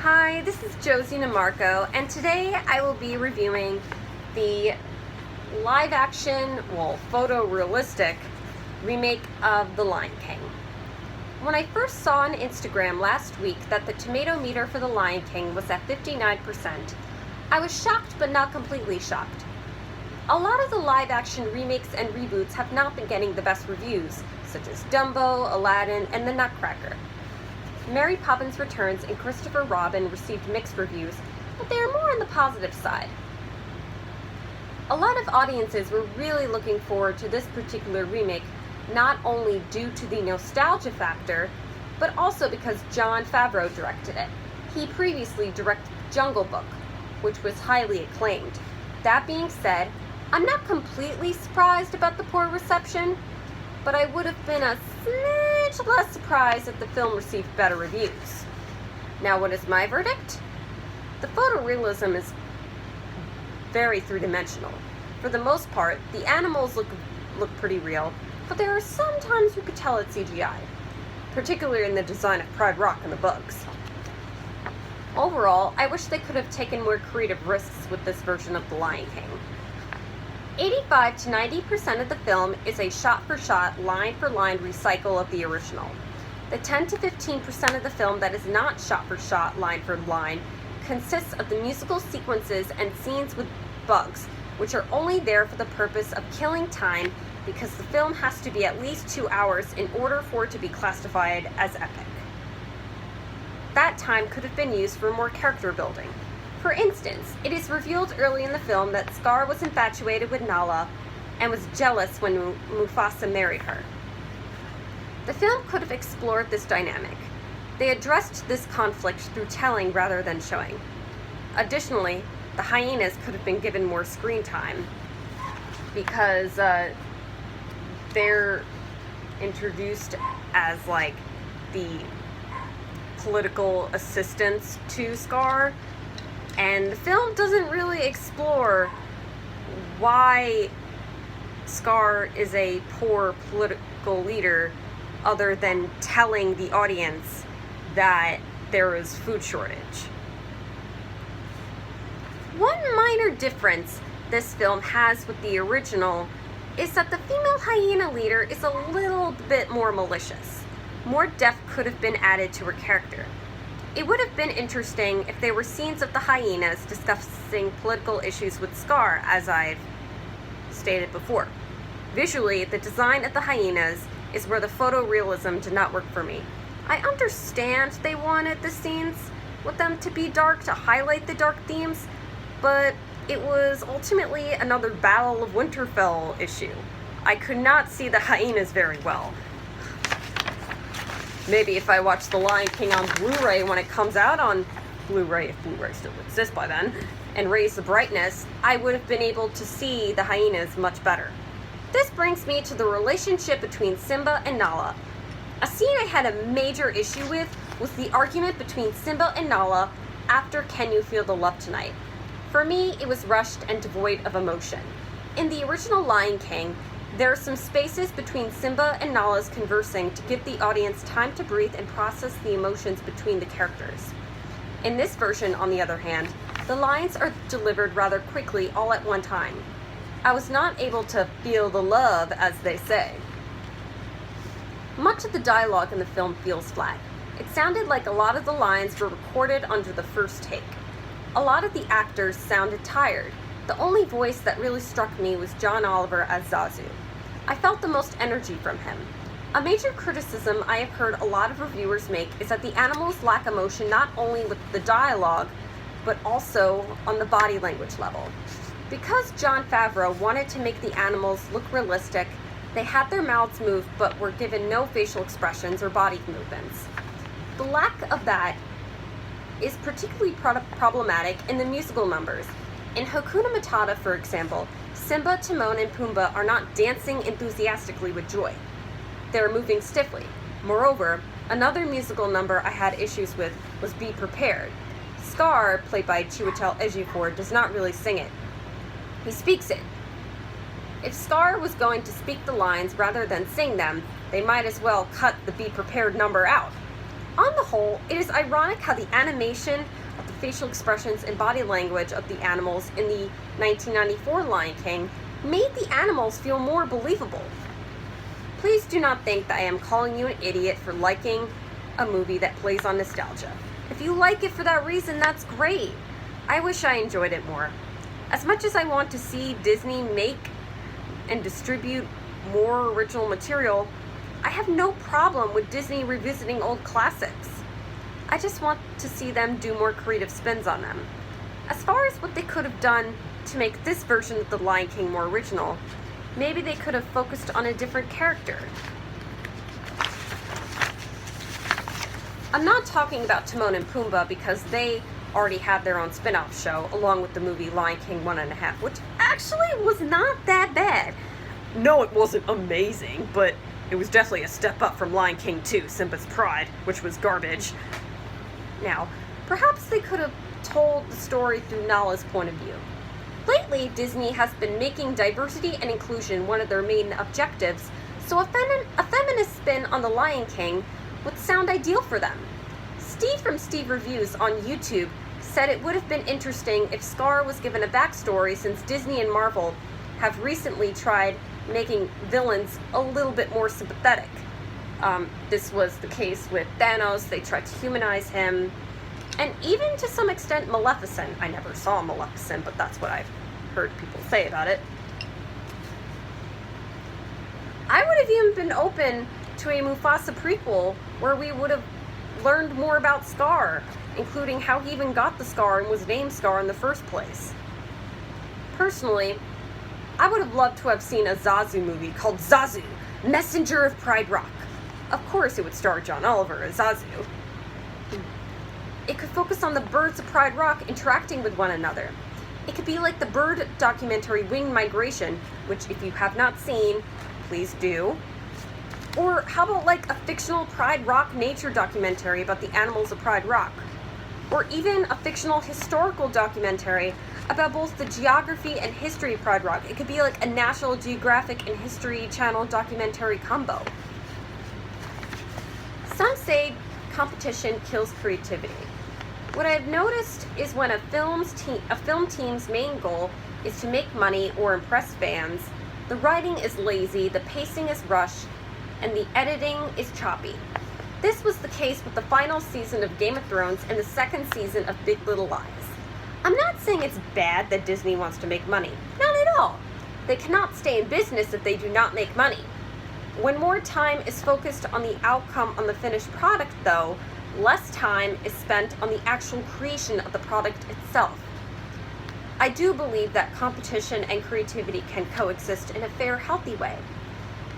Hi, this is Josie Namarco, and today I will be reviewing the live-action, photorealistic remake of The Lion King. When I first saw on Instagram last week that the tomato meter for The Lion King was at 59%, I was shocked but not completely shocked. A lot of the live-action remakes and reboots have not been getting the best reviews, such as Dumbo, Aladdin, and The Nutcracker. Mary Poppins Returns and Christopher Robin received mixed reviews, but they are more on the positive side. A lot of audiences were really looking forward to this particular remake, not only due to the nostalgia factor, but also because Jon Favreau directed it. He previously directed Jungle Book, which was highly acclaimed. That being said, I'm not completely surprised about the poor reception, but I would have been a smidge less surprised if the film received better reviews. Now, what is my verdict? The photorealism is very three-dimensional. For the most part, the animals look pretty real, but there are some times you could tell it's CGI, particularly in the design of Pride Rock and the bugs. Overall, I wish they could have taken more creative risks with this version of The Lion King. 85 to 90% of the film is a shot-for-shot, line-for-line recycle of the original. The 10 to 15% of the film that is not shot-for-shot, line-for-line, consists of the musical sequences and scenes with bugs, which are only there for the purpose of killing time because the film has to be at least 2 hours in order for it to be classified as epic. That time could have been used for more character building. For instance, it is revealed early in the film that Scar was infatuated with Nala and was jealous when Mufasa married her. The film could have explored this dynamic. They addressed this conflict through telling rather than showing. Additionally, the hyenas could have been given more screen time because they're introduced as the political assistants to Scar. And the film doesn't really explore why Scar is a poor political leader other than telling the audience that there is food shortage. One minor difference this film has with the original is that the female hyena leader is a little bit more malicious. More depth could have been added to her character. It would have been interesting if there were scenes of the hyenas discussing political issues with Scar, as I've stated before. Visually, the design of the hyenas is where the photorealism did not work for me. I understand they wanted the scenes with them to be dark to highlight the dark themes, but it was ultimately another Battle of Winterfell issue. I could not see the hyenas very well. Maybe if I watch The Lion King on Blu-ray when it comes out on Blu-ray, if Blu-ray still exists by then, and raise the brightness, I would have been able to see the hyenas much better. This brings me to the relationship between Simba and Nala. A scene I had a major issue with was the argument between Simba and Nala after Can You Feel the Love Tonight? For me, it was rushed and devoid of emotion. In the original Lion King, there are some spaces between Simba and Nala's conversing to give the audience time to breathe and process the emotions between the characters. In this version, on the other hand, the lines are delivered rather quickly all at one time. I was not able to feel the love, as they say. Much of the dialogue in the film feels flat. It sounded like a lot of the lines were recorded under the first take. A lot of the actors sounded tired. The only voice that really struck me was John Oliver as Zazu. I felt the most energy from him. A major criticism I have heard a lot of reviewers make is that the animals lack emotion not only with the dialogue, but also on the body language level. Because Jon Favreau wanted to make the animals look realistic, they had their mouths moved but were given no facial expressions or body movements. The lack of that is particularly problematic in the musical numbers. In Hakuna Matata, for example, Simba, Timon, and Pumbaa are not dancing enthusiastically with joy. They are moving stiffly. Moreover, another musical number I had issues with was Be Prepared. Scar, played by Chiwetel Ejiofor, does not really sing it. He speaks it. If Scar was going to speak the lines rather than sing them, they might as well cut the Be Prepared number out. On the whole, it is ironic how the animation of the facial expressions and body language of the animals in the 1994 Lion King made the animals feel more believable. Please do not think that I am calling you an idiot for liking a movie that plays on nostalgia. If you like it for that reason, that's great. I wish I enjoyed it more. As much as I want to see Disney make and distribute more original material, I have no problem with Disney revisiting old classics. I just want to see them do more creative spins on them. As far as what they could have done to make this version of The Lion King more original, maybe they could have focused on a different character. I'm not talking about Timon and Pumbaa because they already had their own spin-off show along with the movie Lion King 1.5, which actually was not that bad. No, it wasn't amazing, but it was definitely a step up from Lion King 2, Simba's Pride, which was garbage. Now, perhaps they could have told the story through Nala's point of view. Lately, Disney has been making diversity and inclusion one of their main objectives, so a feminist spin on The Lion King would sound ideal for them. Steve from Steve Reviews on YouTube said it would have been interesting if Scar was given a backstory, since Disney and Marvel have recently tried making villains a little bit more sympathetic. This was the case with Thanos. They tried to humanize him, and even to some extent Maleficent. I never saw Maleficent, but that's what I've heard people say about it. I would have even been open to a Mufasa prequel where we would have learned more about Scar, including how he even got the scar and was named Scar in the first place. Personally, I would have loved to have seen a Zazu movie called Zazu, Messenger of Pride Rock. Of course it would star John Oliver as Zazu. It could focus on the birds of Pride Rock interacting with one another. It could be like the bird documentary Winged Migration, which if you have not seen, please do. Or how about like a fictional Pride Rock nature documentary about the animals of Pride Rock? Or even a fictional historical documentary about both the geography and history of Pride Rock. It could be like a National Geographic and History Channel documentary combo. Some say competition kills creativity. What I've noticed is when a film team's main goal is to make money or impress fans, the writing is lazy, the pacing is rushed, and the editing is choppy. This was the case with the final season of Game of Thrones and the second season of Big Little Lies. I'm not saying it's bad that Disney wants to make money. Not at all. They cannot stay in business if they do not make money. When more time is focused on the outcome on the finished product, though, less time is spent on the actual creation of the product itself. I do believe that competition and creativity can coexist in a fair, healthy way.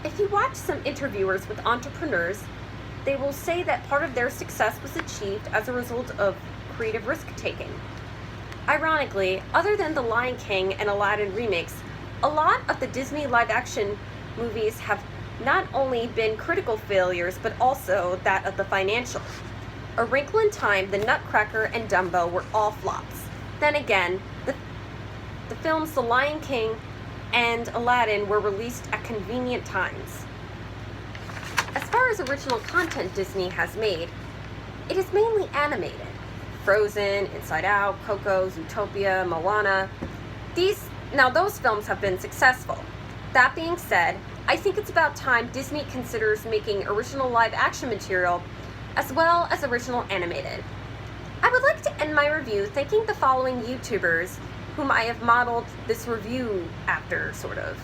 If you watch some interviewers with entrepreneurs, they will say that part of their success was achieved as a result of creative risk-taking. Ironically, other than the Lion King and Aladdin remakes, a lot of the Disney live-action movies have not only been critical failures, but also that of the financial. A Wrinkle in Time, The Nutcracker, and Dumbo were all flops. Then again, the films The Lion King and Aladdin were released at convenient times. As far as original content Disney has made, it is mainly animated. Frozen, Inside Out, Coco, Zootopia, Moana. Those films have been successful. That being said, I think it's about time Disney considers making original live-action material as well as original animated. I would like to end my review thanking the following YouTubers whom I have modeled this review after, sort of.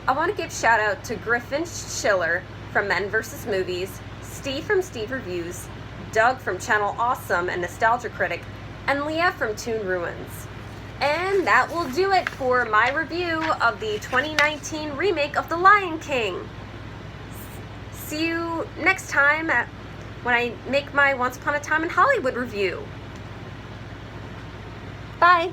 I want to give shout out to Griffin Schiller from Men vs. Movies, Steve from Steve Reviews, Doug from Channel Awesome and Nostalgia Critic, and Leah from Toon Ruins. And that will do it for my review of the 2019 remake of The Lion King. See you next time when I make my Once Upon a Time in Hollywood review. Bye!